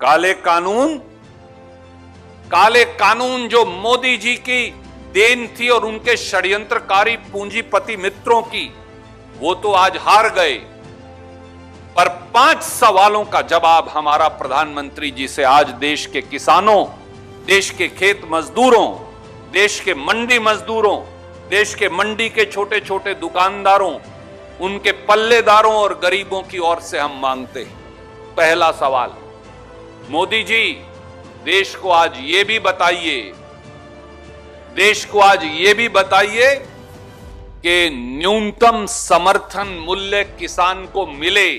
काले कानून जो मोदी जी की देन थी और उनके षड्यंत्रकारी पूंजीपति मित्रों की, वो तो आज हार गए। पर 5 सवालों का जवाब हमारा प्रधानमंत्री जी से आज देश के किसानों, देश के खेत मजदूरों, देश के मंडी मजदूरों, देश के मंडी के छोटे छोटे दुकानदारों, उनके पल्लेदारों और गरीबों की ओर से हम मांगते हैं। पहला सवाल, मोदी जी देश को आज ये भी बताइए कि न्यूनतम समर्थन मूल्य किसान को मिले,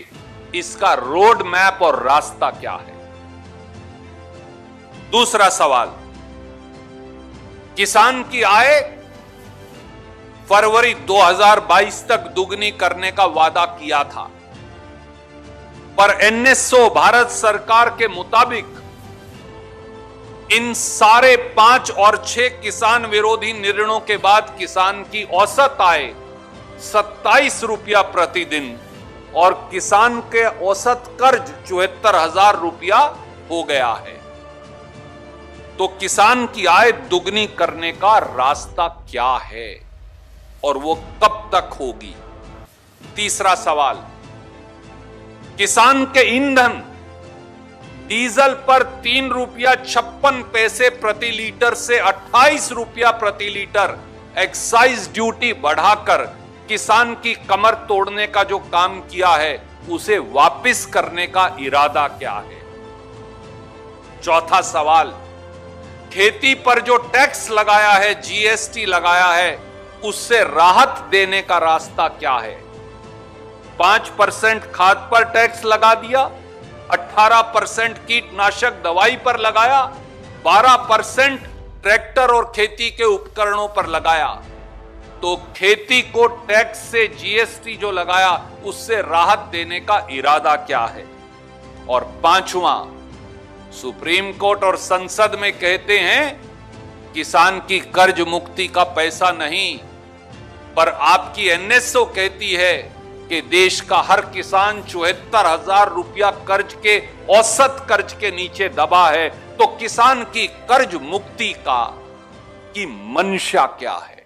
इसका रोड मैप और रास्ता क्या है। दूसरा सवाल, किसान की आय फरवरी 2022 तक दुगनी करने का वादा किया था, पर एनएसओ भारत सरकार के मुताबिक इन सारे 5 और 6 किसान विरोधी निर्णयों के बाद किसान की औसत आय 27 रुपया प्रतिदिन और किसान के औसत कर्ज 74,000 रुपया हो गया है। तो किसान की आय दुगनी करने का रास्ता क्या है और वो कब तक होगी। तीसरा सवाल, किसान के ईंधन डीजल पर 3 रुपया 56 पैसे प्रति लीटर से 28 रुपया प्रति लीटर एक्साइज ड्यूटी बढ़ाकर किसान की कमर तोड़ने का जो काम किया है, उसे वापस करने का इरादा क्या है। चौथा सवाल, खेती पर जो टैक्स लगाया है, जीएसटी लगाया है, उससे राहत देने का रास्ता क्या है। 5% खाद पर टैक्स लगा दिया, 18% कीटनाशक दवाई पर लगाया, 12% ट्रैक्टर और खेती के उपकरणों पर लगाया। तो खेती को टैक्स से जीएसटी जो लगाया, उससे राहत देने का इरादा क्या है। और 5वां, सुप्रीम कोर्ट और संसद में कहते हैं किसान की कर्ज मुक्ति का पैसा नहीं, पर आपकी एनएसओ कहती है कि देश का हर किसान 74,000 रुपया कर्ज के औसत कर्ज के नीचे दबा है। तो किसान की कर्ज मुक्ति की मंशा क्या है।